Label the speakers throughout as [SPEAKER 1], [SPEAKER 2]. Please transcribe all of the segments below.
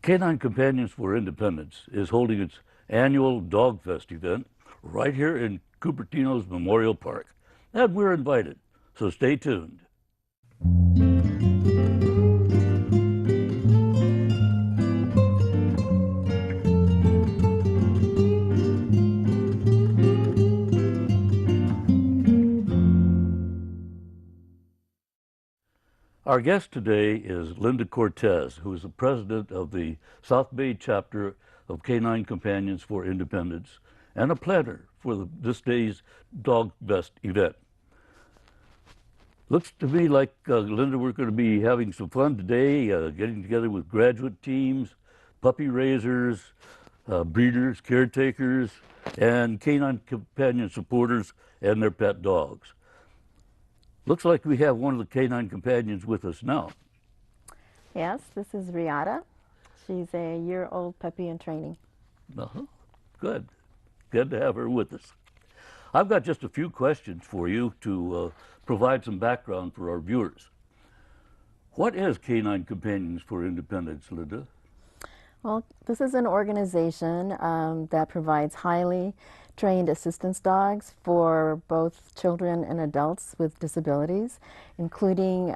[SPEAKER 1] Canine Companions for Independence is holding its annual Dogfest event right here in Cupertino's Memorial Park, and we're invited, so stay tuned. Our guest today is Linda Cortez, who is the president of the South Bay chapter of Canine Companions for Independence and a planner for this day's Dogfest event. Looks to me like, Linda, we're going to be having some fun today, getting together with graduate teams, puppy raisers, breeders, caretakers, and Canine Companion supporters and their pet dogs. Looks like we have one of the Canine Companions with us now.
[SPEAKER 2] Yes, this is Riata. She's a year-old puppy in training.
[SPEAKER 1] Good. Good to have her with us. I've got just a few questions for you to provide some background for our viewers. What is Canine Companions for Independence, Linda?
[SPEAKER 2] Well, this is an organization that provides highly trained assistance dogs for both children and adults with disabilities, including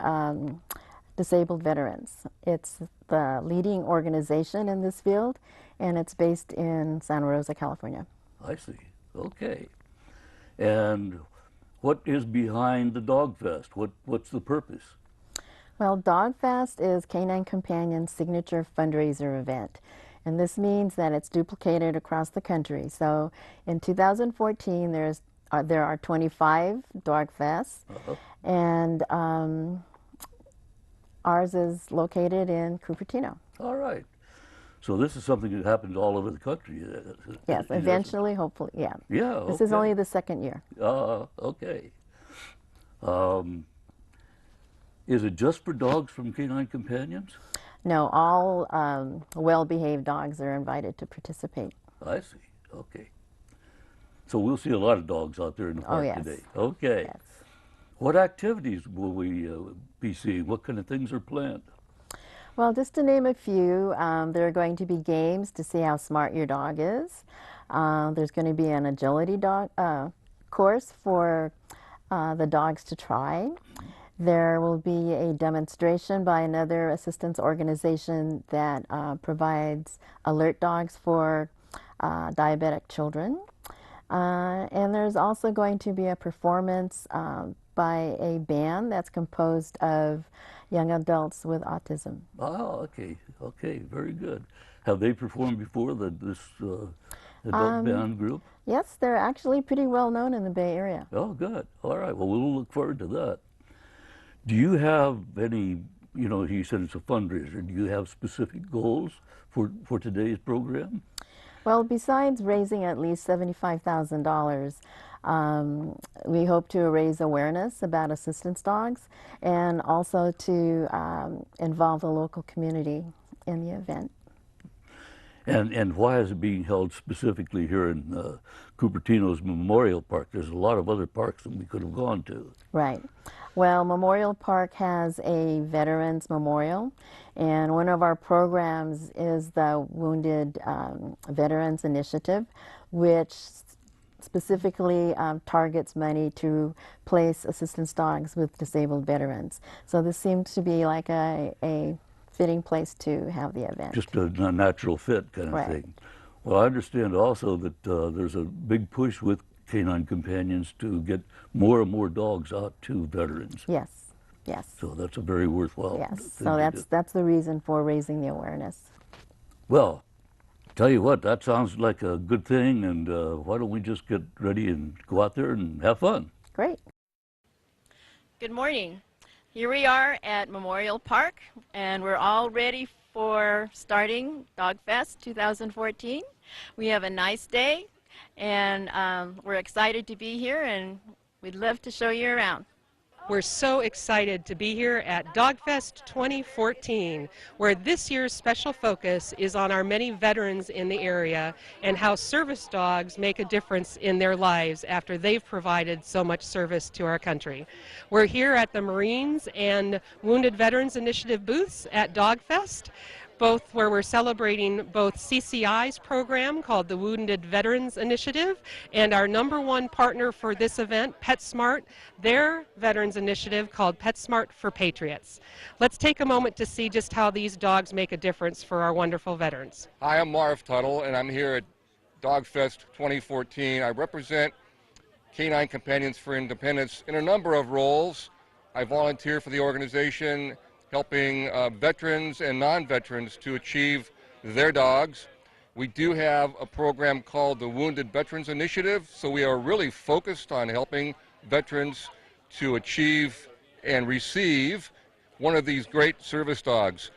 [SPEAKER 2] disabled veterans. It's the leading organization in this field, and it's based in Santa Rosa, California.
[SPEAKER 1] I see. Okay. And what is behind the Dogfest? What's the purpose?
[SPEAKER 2] Well, Dogfest is Canine Companions' signature fundraiser event. And this means that it's duplicated across the country. So in 2014, there are 25 Dogfests, and ours is located in Cupertino.
[SPEAKER 1] All right. So this is something that happens all over the country.
[SPEAKER 2] Yes, eventually, hopefully, yeah.
[SPEAKER 1] Yeah, okay.
[SPEAKER 2] This is only the second year.
[SPEAKER 1] Okay. Is it just for dogs from Canine Companions?
[SPEAKER 2] No, all well-behaved dogs are invited to participate.
[SPEAKER 1] I see. Okay. So we'll see a lot of dogs out there in the park today. Okay.
[SPEAKER 2] Yes.
[SPEAKER 1] What activities will we be seeing? What kind of things are planned?
[SPEAKER 2] Well, just to name a few, there are going to be games to see how smart your dog is. There's going to be an agility dog course for the dogs to try. There will be a demonstration by another assistance organization that provides alert dogs for diabetic children. And there's also going to be a performance by a band that's composed of young adults with autism. Oh,
[SPEAKER 1] okay. Okay, very good. Have they performed before, this adult band group?
[SPEAKER 2] Yes, they're actually pretty well known in the Bay Area.
[SPEAKER 1] Oh, good. All right. Well, we'll look forward to that. Do you have any, you said it's a fundraiser, do you have specific goals for today's program?
[SPEAKER 2] Well, besides raising at least $75,000, we hope to raise awareness about assistance dogs and also to involve the local community in the event.
[SPEAKER 1] And why is it being held specifically here in Cupertino's Memorial Park? There's a lot of other parks that we could have gone to.
[SPEAKER 2] Right. Well, Memorial Park has a Veterans Memorial, and one of our programs is the Wounded Veterans Initiative, which specifically targets money to place assistance dogs with disabled veterans. So this seems to be like a fitting place to have the event.
[SPEAKER 1] Just a natural fit kind of thing. Well, I understand also that there's a big push with Canine Companions to get more and more dogs out to veterans.
[SPEAKER 2] Yes, yes.
[SPEAKER 1] So that's a very worthwhile
[SPEAKER 2] thing
[SPEAKER 1] so
[SPEAKER 2] that's the reason for raising the awareness.
[SPEAKER 1] Well, tell you what, that sounds like a good thing, and why don't we just get ready and go out there and have fun?
[SPEAKER 2] Great.
[SPEAKER 3] Good morning. Here we are at Memorial Park, and we're all ready for starting Dogfest 2014. We have a nice day, and we're excited to be here, and we'd love to show you around.
[SPEAKER 4] We're so excited to be here at Dogfest 2014, where this year's special focus is on our many veterans in the area and how service dogs make a difference in their lives after they've provided so much service to our country. We're here at the Marines and Wounded Veterans Initiative booths at Dogfest. both where we're celebrating both CCI's program called the Wounded Veterans Initiative and our #1 partner for this event, PetSmart, their veterans initiative called PetSmart for Patriots. Let's take a moment to see just how these dogs make a difference for our wonderful veterans.
[SPEAKER 5] Hi, I'm Marv Tuttle, and I'm here at Dogfest 2014. I represent Canine Companions for Independence in a number of roles. I volunteer for the organization, helping veterans and non-veterans to achieve their dogs. We do have a program called the Wounded Veterans Initiative, so we are really focused on helping veterans to achieve and receive one of these great service dogs.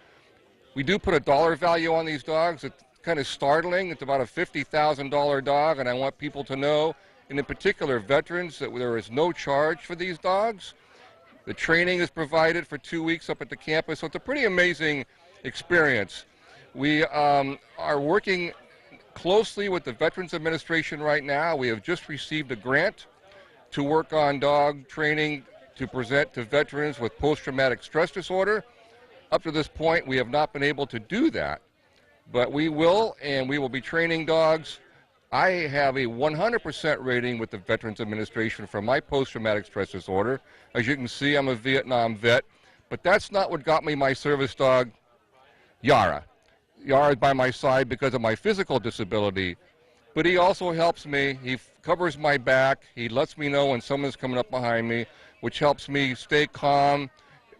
[SPEAKER 5] We do put a dollar value on these dogs. It's kind of startling. It's about a $50,000 dog, and I want people to know, and in particular veterans, that there is no charge for these dogs. The training is provided for 2 weeks up at the campus, so it's a pretty amazing experience. We are working closely with the Veterans Administration right now. We have just received a grant to work on dog training to present to veterans with post-traumatic stress disorder. Up to this point, we have not been able to do that, but we will, and we will be training dogs. I have a 100% rating with the Veterans Administration for my post-traumatic stress disorder. As you can see, I'm a Vietnam vet, but that's not what got me my service dog, Yara. Yara is by my side because of my physical disability, but he also helps me. He covers my back. He lets me know when someone's coming up behind me, which helps me stay calm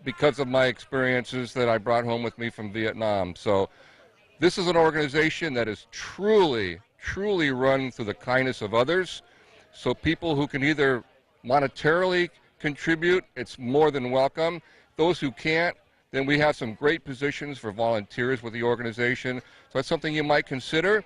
[SPEAKER 5] because of my experiences that I brought home with me from Vietnam. So this is an organization that is truly run through the kindness of others. So people who can either monetarily contribute, it's more than welcome. Those who can't, then we have some great positions for volunteers with the organization. So that's something you might consider.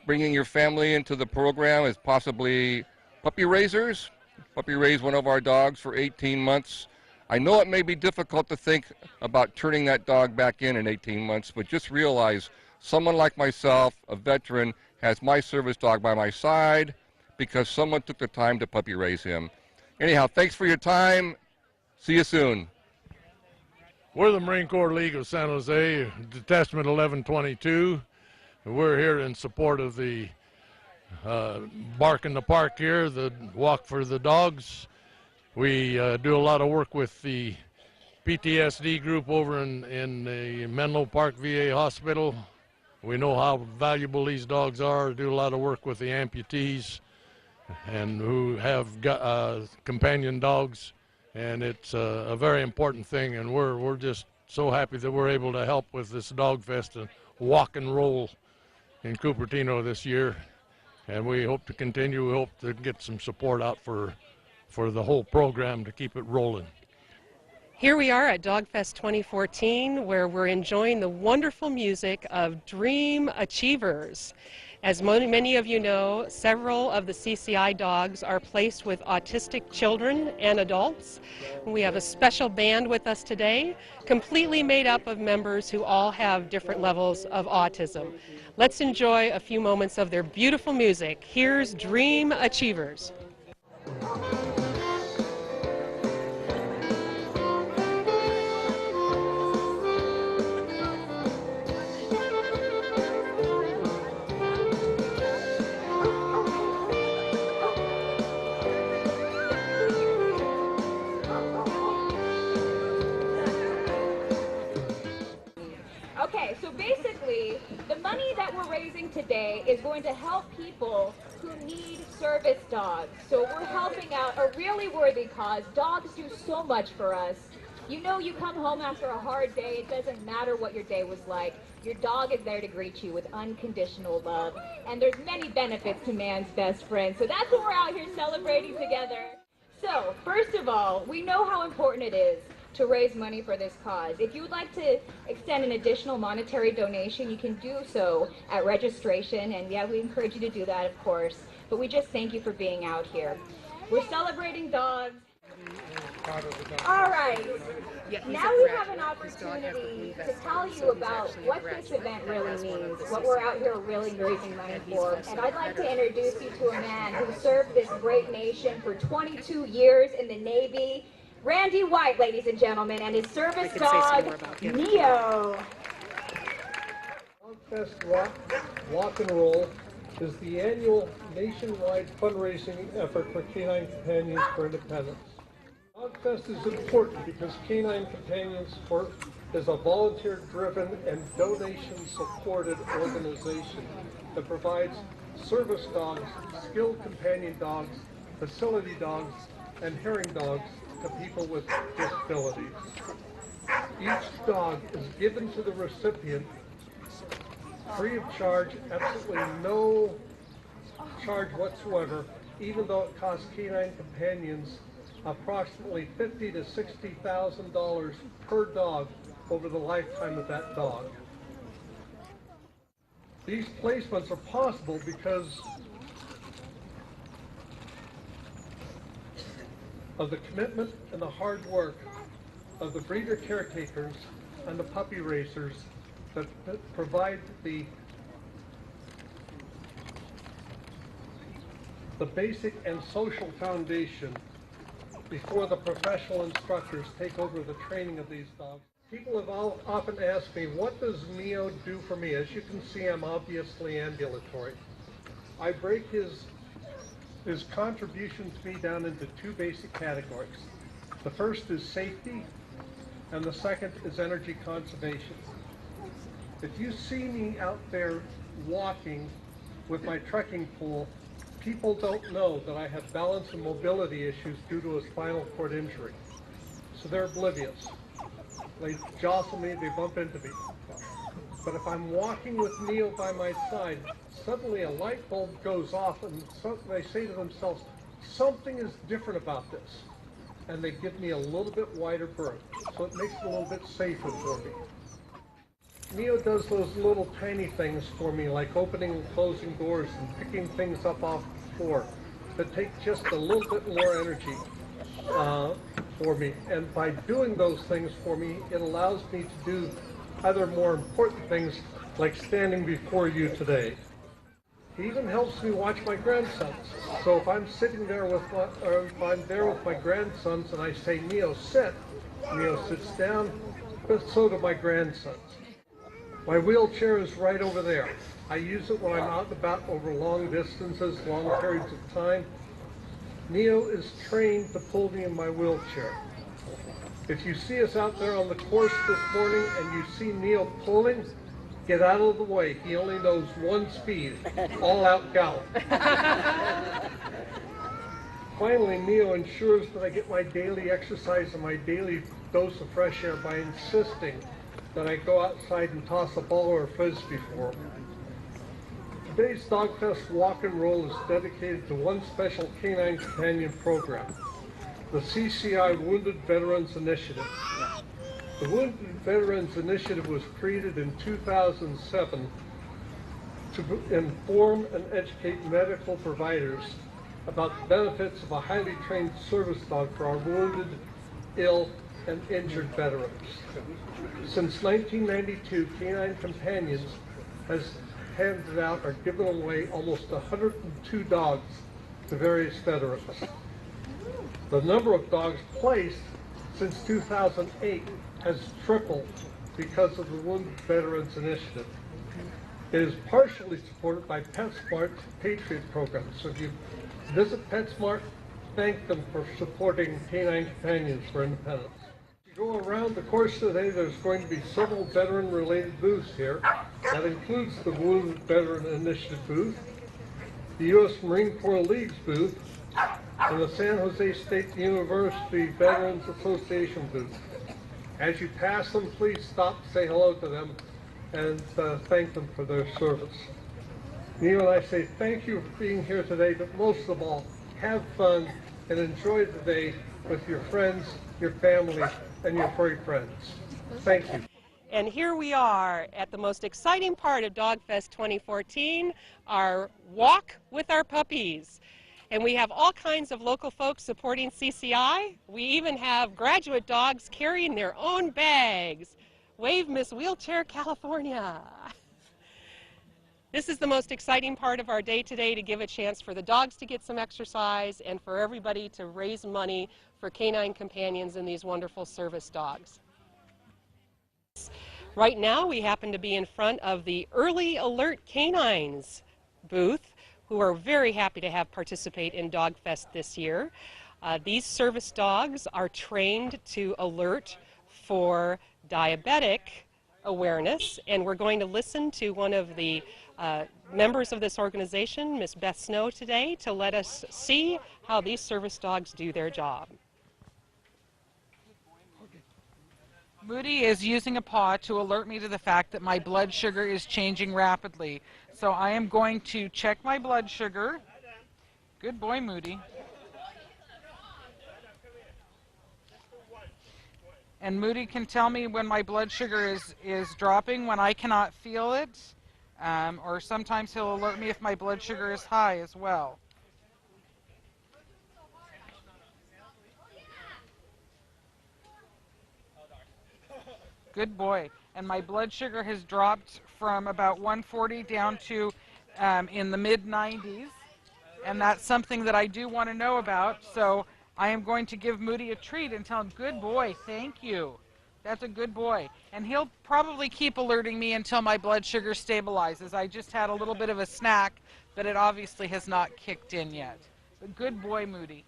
[SPEAKER 5] Bringing your family into the program is possibly puppy raisers. Puppy raise one of our dogs for 18 months. I know it may be difficult to think about turning that dog back in 18 months, but just realize someone like myself, a veteran, has my service dog by my side because someone took the time to puppy raise him. Anyhow, thanks for your time. See you soon.
[SPEAKER 6] We're the Marine Corps League of San Jose, Detachment 1122. We're here in support of the Bark in the Park here, the Walk for the Dogs. We do a lot of work with the PTSD group over in the Menlo Park VA Hospital. We know how valuable these dogs are. Do a lot of work with the amputees and who have got, companion dogs, and it's a very important thing. And we're just so happy that we're able to help with this Dogfest and walk and roll in Cupertino this year. And we hope to continue. We hope to get some support out for the whole program to keep it rolling.
[SPEAKER 4] Here we are at Dogfest 2014, where we're enjoying the wonderful music of Dream Achievers. As many of you know, several of the CCI dogs are placed with autistic children and adults. We have a special band with us today, completely made up of members who all have different levels of autism. Let's enjoy a few moments of their beautiful music. Here's Dream Achievers.
[SPEAKER 7] Okay, so basically, the money that we're raising today is going to help people who need service dogs. So we're helping out a really worthy cause. Dogs do so much for us. You know, you come home after a hard day, it doesn't matter what your day was like. Your dog is there to greet you with unconditional love. And there's many benefits to man's best friend. So that's what we're out here celebrating together. So, first of all, we know how important it is to raise money for this cause. If you would like to extend an additional monetary donation, you can do so at registration, and yeah, we encourage you to do that, of course, but we just thank you for being out here. We're celebrating dogs. All right, now we have an opportunity to tell you about what this event really means, what we're out here really raising money for, and I'd like to introduce you to a man who served this great nation for 22 years in the Navy, Randy White, ladies and gentlemen, and his service dog, Neo.
[SPEAKER 8] Dogfest Walk and Roll is the annual nationwide fundraising effort for Canine Companions for Independence. Dogfest is important because Canine Companions is a volunteer-driven and donation-supported organization that provides service dogs, skilled companion dogs, facility dogs, and hearing dogs to people with disabilities. Each dog is given to the recipient free of charge, absolutely no charge whatsoever, even though it costs Canine Companions approximately $50,000 to $60,000 per dog over the lifetime of that dog. These placements are possible because of the commitment and the hard work of the breeder caretakers and the puppy raisers that provide the basic and social foundation before the professional instructors take over the training of these dogs. People have often asked me, what does Neo do for me? As you can see, I'm obviously ambulatory. I break his contribution to me down into two basic categories. The first is safety, and the second is energy conservation. If you see me out there walking with my trekking pole, people don't know that I have balance and mobility issues due to a spinal cord injury. So they're oblivious. They jostle me, they bump into me. But if I'm walking with Neo by my side, suddenly a light bulb goes off and they say to themselves, something is different about this. And they give me a little bit wider berth. So it makes it a little bit safer for me. Neo does those little tiny things for me, like opening and closing doors and picking things up off the floor that take just a little bit more energy for me. And by doing those things for me, it allows me to do other more important things, like standing before you today. He even helps me watch my grandsons. So if I'm sitting there with my grandsons and I say, Neo, sit, Neo sits down, but so do my grandsons. My wheelchair is right over there. I use it when I'm out and about over long distances, long periods of time. Neo is trained to pull me in my wheelchair. If you see us out there on the course this morning and you see Neo pulling, get out of the way. He only knows one speed, all out gallop. Finally, Neo ensures that I get my daily exercise and my daily dose of fresh air by insisting that I go outside and toss a ball or a frisbee for him. Today's Dogfest Walk and Roll is dedicated to one special Canine Companion program, the CCI Wounded Veterans Initiative. The Wounded Veterans Initiative was created in 2007 to inform and educate medical providers about the benefits of a highly trained service dog for our wounded, ill, and injured veterans. Since 1992, Canine Companions has handed out or given away almost 102 dogs to various veterans. The number of dogs placed since 2008 has tripled because of the Wounded Veterans Initiative. It is partially supported by PetSmart's Patriot program. So if you visit PetSmart, thank them for supporting Canine Companions for Independence. Go around the course today, there's going to be several veteran-related booths here. That includes the Wounded Veteran Initiative booth, the U.S. Marine Corps League's booth, and the San Jose State University Veterans Association booth. As you pass them, please stop, say hello to them, and thank them for their service. Neo and I say thank you for being here today, but most of all, have fun and enjoy the day with your friends, your family, and your furry friends. Thank you.
[SPEAKER 4] And here we are at the most exciting part of Dogfest 2014, our walk with our puppies. And we have all kinds of local folks supporting CCI. We even have graduate dogs carrying their own bags. Wave Miss Wheelchair California. This is the most exciting part of our day today, to give a chance for the dogs to get some exercise and for everybody to raise money for Canine Companions and these wonderful service dogs. Right now we happen to be in front of the Early Alert Canines booth, who are very happy to have participate in Dogfest this year. These service dogs are trained to alert for diabetic awareness, and we're going to listen to one of the members of this organization, Miss Beth Snow, today to let us see how these service dogs do their job.
[SPEAKER 9] Moody is using a paw to alert me to the fact that my blood sugar is changing rapidly. So I am going to check my blood sugar. Good boy, Moody. And Moody can tell me when my blood sugar is dropping, when I cannot feel it. Or sometimes he'll alert me if my blood sugar is high as well. Good boy. And my blood sugar has dropped from about 140 down to in the mid-90s. And that's something that I do want to know about. So I am going to give Moody a treat and tell him, good boy, thank you. That's a good boy. And he'll probably keep alerting me until my blood sugar stabilizes. I just had a little bit of a snack, but it obviously has not kicked in yet. But good boy, Moody.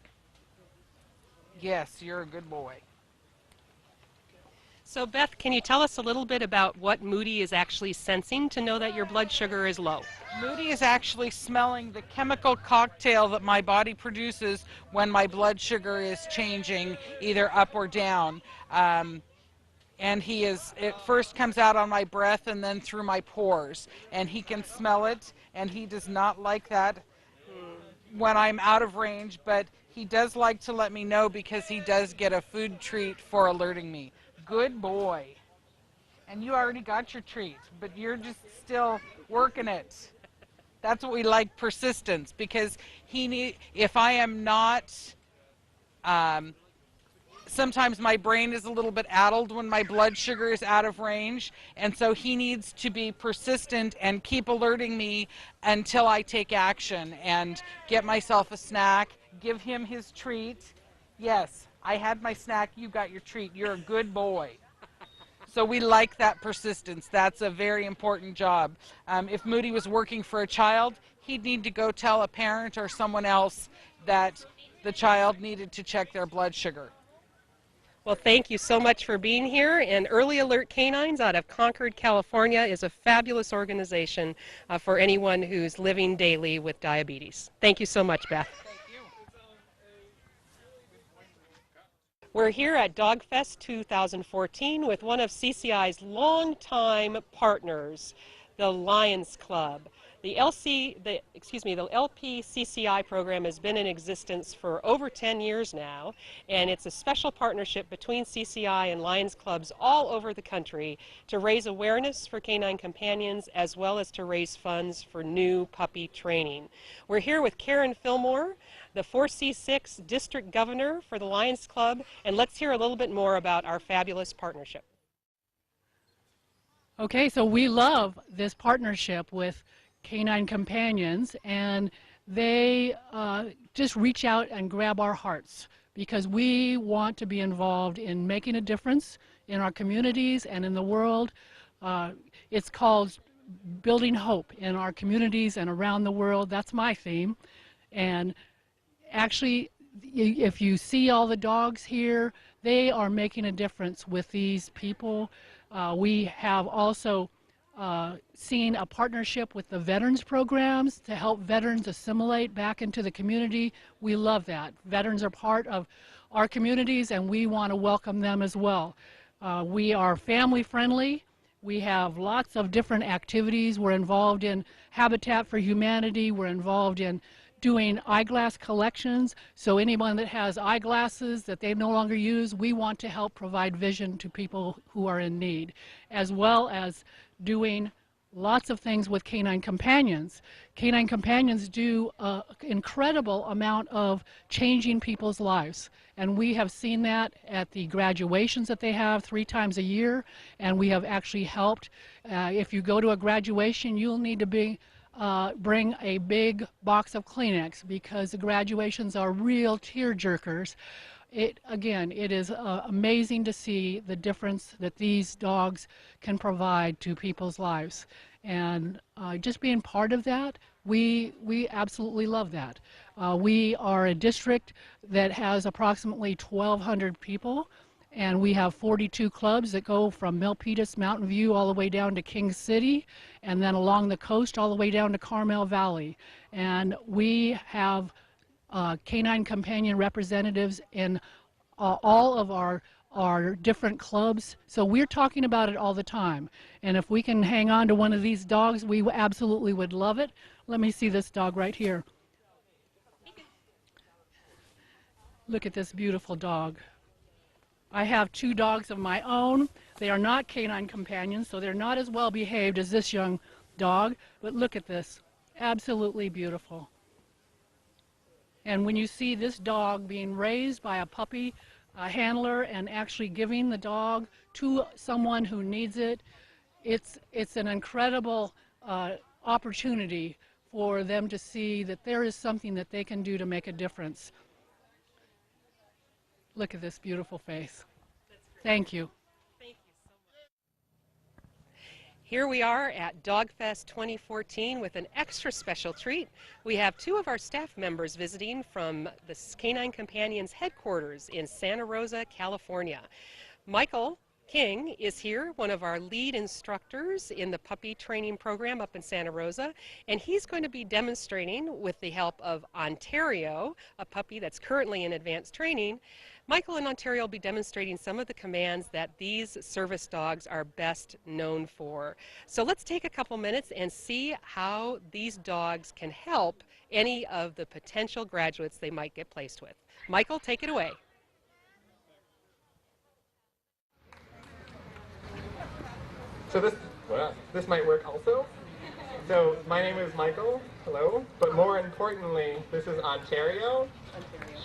[SPEAKER 9] Yes, you're a good boy.
[SPEAKER 4] So Beth, can you tell us a little bit about what Moody is actually sensing to know that your blood sugar is low?
[SPEAKER 9] Moody is actually smelling the chemical cocktail that my body produces when my blood sugar is changing either up or down. And it first comes out on my breath and then through my pores. And he can smell it, and he does not like that when I'm out of range, but he does like to let me know because he does get a food treat for alerting me. Good boy. And you already got your treat, but you're just still working it. That's what we like, persistence, because if I am not, sometimes my brain is a little bit addled when my blood sugar is out of range, and so he needs to be persistent and keep alerting me until I take action and get myself a snack, give him his treat. Yes, I had my snack, you got your treat, you're a good boy. So we like that persistence. That's a very important job. If Moody was working for a child, he'd need to go tell a parent or someone else that the child needed to check their blood sugar.
[SPEAKER 4] Well, thank you so much for being here. And Early Alert Canines out of Concord, California is a fabulous organization for anyone who's living daily with diabetes. Thank you so much, Beth. We're here at Dogfest 2014 with one of CCI's longtime partners, the Lions Club. The LPCCI program has been in existence for over 10 years now, and it's a special partnership between CCI and Lions Clubs all over the country to raise awareness for Canine Companions as well as to raise funds for new puppy training. We're here with Karen Fillmore, the 4C6 District Governor for the Lions Club, and let's hear a little bit more about our fabulous partnership.
[SPEAKER 10] Okay, so we love this partnership with Canine Companions, and they just reach out and grab our hearts because we want to be involved in making a difference in our communities and in the world. It's called Building Hope in our communities and around the world. That's my theme. And actually, if you see all the dogs here, they are making a difference with these people. We have also seen a partnership with the veterans programs to help veterans assimilate back into the community. We love that. Veterans are part of our communities, and we want to welcome them as well. We are family friendly. We have lots of different activities. We're involved in Habitat for Humanity. We're involved in doing eyeglass collections. So anyone that has eyeglasses that they no longer use, we want to help provide vision to people who are in need, as well as doing lots of things with Canine Companions. Canine Companions do an incredible amount of changing people's lives, and we have seen that at the graduations that they have 3 times a year, and we have actually helped. If you go to a graduation, you'll need to bring a big box of Kleenex because the graduations are real tear jerkers. Again, it is amazing to see the difference that these dogs can provide to people's lives. And just being part of that, we absolutely love that. We are a district that has approximately 1,200 people, and we have 42 clubs that go from Milpitas, Mountain View, all the way down to King City, and then along the coast all the way down to Carmel Valley. And we have Canine Companion representatives in all of our different clubs. So we're talking about it all the time. And if we can hang on to one of these dogs, we absolutely would love it. Let me see this dog right here. Look at this beautiful dog. I have 2 dogs of my own. They are not Canine Companions, so they're not as well behaved as this young dog, but look at this. Absolutely beautiful. And when you see this dog being raised by a puppy handler and actually giving the dog to someone who needs it, it's an incredible opportunity for them to see that there is something that they can do to make a difference. Look at this beautiful face. Thank you.
[SPEAKER 4] Here we are at Dogfest 2014 with an extra special treat. We have 2 of our staff members visiting from the Canine Companions headquarters in Santa Rosa, California. Michael King is here, one of our lead instructors in the puppy training program up in Santa Rosa, and he's going to be demonstrating with the help of Ontario, a puppy that's currently in advanced training. Michael and Ontario will be demonstrating some of the commands that these service dogs are best known for. So let's take a couple minutes and see how these dogs can help any of the potential graduates they might get placed with. Michael, take it away.
[SPEAKER 11] So this might work also. So my name is Michael, hello, but more importantly, this is Ontario.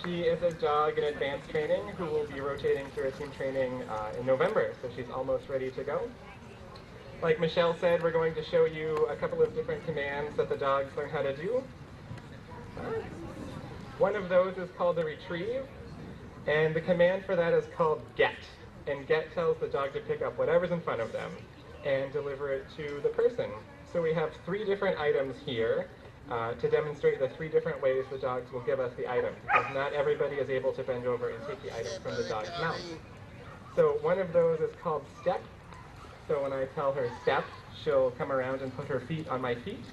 [SPEAKER 11] She is a dog in advanced training who will be rotating through a team training in November, so she's almost ready to go. Like Michelle said, we're going to show you a couple of different commands that the dogs learn how to do. One of those is called the retrieve, and the command for that is called get. And get tells the dog to pick up whatever's in front of them and deliver it to the person. So we have 3 different items here to demonstrate the 3 different ways the dogs will give us the item, because not everybody is able to bend over and take the item from the dog's mouth. So one of those is called step. So when I tell her step, she'll come around and put her feet on my feet.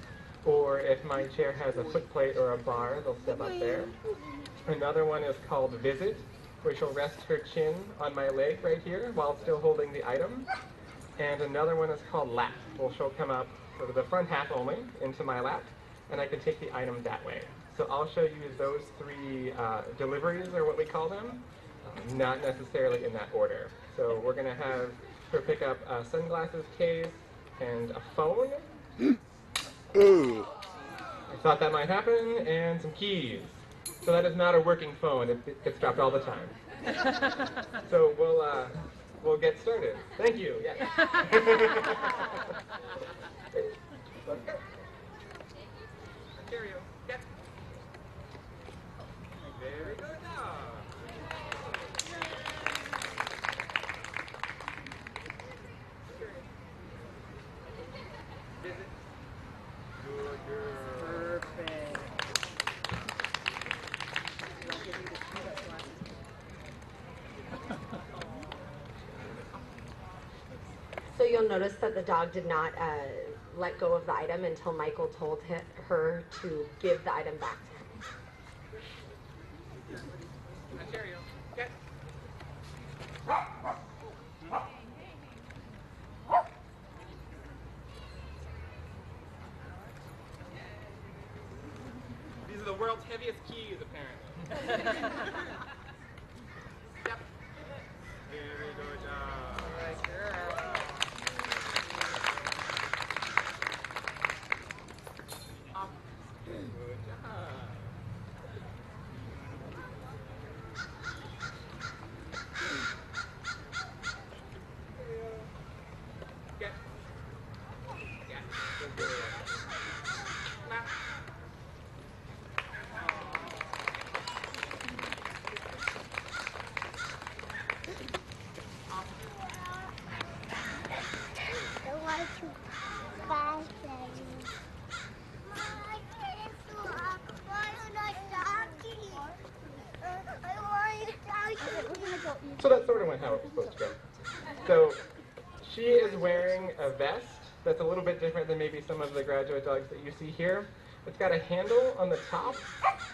[SPEAKER 11] Or if my chair has a foot plate or a bar, they'll step up there. Another one is called visit, where she'll rest her chin on my leg right here while still holding the item. And another one is called lap, where she'll come up sort of the front half only into my lap, and I can take the item that way. So I'll show you those 3 deliveries, or what we call them, not necessarily in that order. So we're going to have her pick up a sunglasses case and a phone. I thought that might happen, and some keys. So that is not a working phone. It gets dropped all the time. So we'll get started. Thank you. Yes. Let's go. Ontario, get. Very good job. Visit. Good girl. Perfect.
[SPEAKER 12] So you'll notice that the dog did not let go of the item until Michael told her to give the item back to him.
[SPEAKER 11] Ontario, get. These are the world's heaviest keys, apparently. Step. Very good job. Good girl. Up. Good job. Get. Get. Good girl. Lap. went how it was supposed to go. So she is wearing a vest that's a little bit different than maybe some of the graduate dogs that you see here. It's got a handle on the top,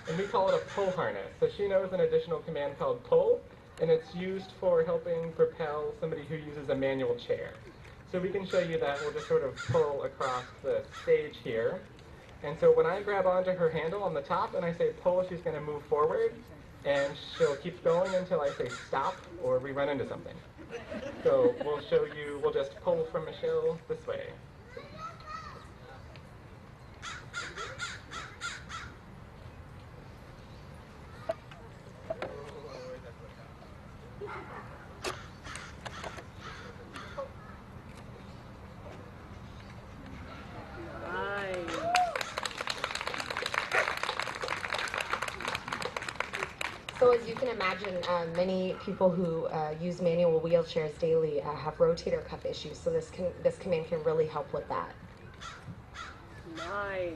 [SPEAKER 11] and we call it a pull harness. So she knows an additional command called pull, and it's used for helping propel somebody who uses a manual chair. So we can show you that. We'll just sort of pull across the stage here. And so when I grab onto her handle on the top and I say pull, she's going to move forward, and she'll keep going until I say stop or we run into something. So we'll show you, we'll just pull from Michelle this way.
[SPEAKER 12] So as you can imagine, many people who use manual wheelchairs daily have rotator cuff issues, so this command can really help with that.
[SPEAKER 9] Nice.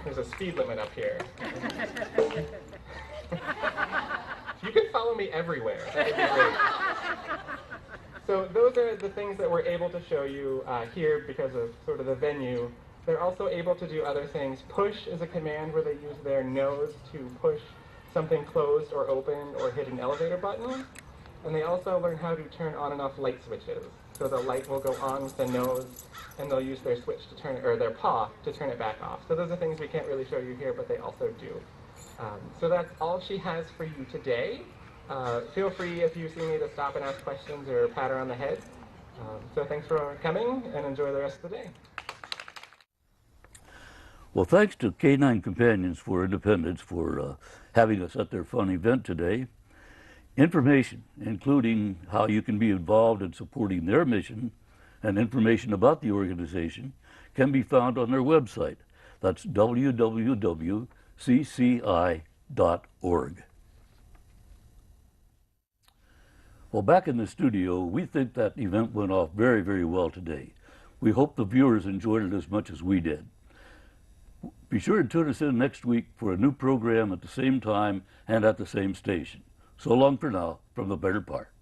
[SPEAKER 11] There's a speed limit up here. You can follow me everywhere. That would be great. So those are the things that we're able to show you here because of sort of the venue. They're also able to do other things. Push is a command where they use their nose to push something closed or open or hit an elevator button. And they also learn how to turn on and off light switches. So the light will go on with the nose, and they'll use their switch to turn it, or their paw to turn it back off. So those are things we can't really show you here, but they also do. So that's all she has for you today. Feel free, if you see me, to stop and ask questions or pat her on the head. So thanks for coming, and enjoy the rest of the day.
[SPEAKER 1] Well, thanks to Canine Companions for Independence for having us at their fun event today. Information, including how you can be involved in supporting their mission and information about the organization, can be found on their website. That's www.cci.org. Well, back in the studio, we think that event went off very, very well today. We hope the viewers enjoyed it as much as we did. Be sure to tune us in next week for a new program at the same time and at the same station. So long for now from the Better Park.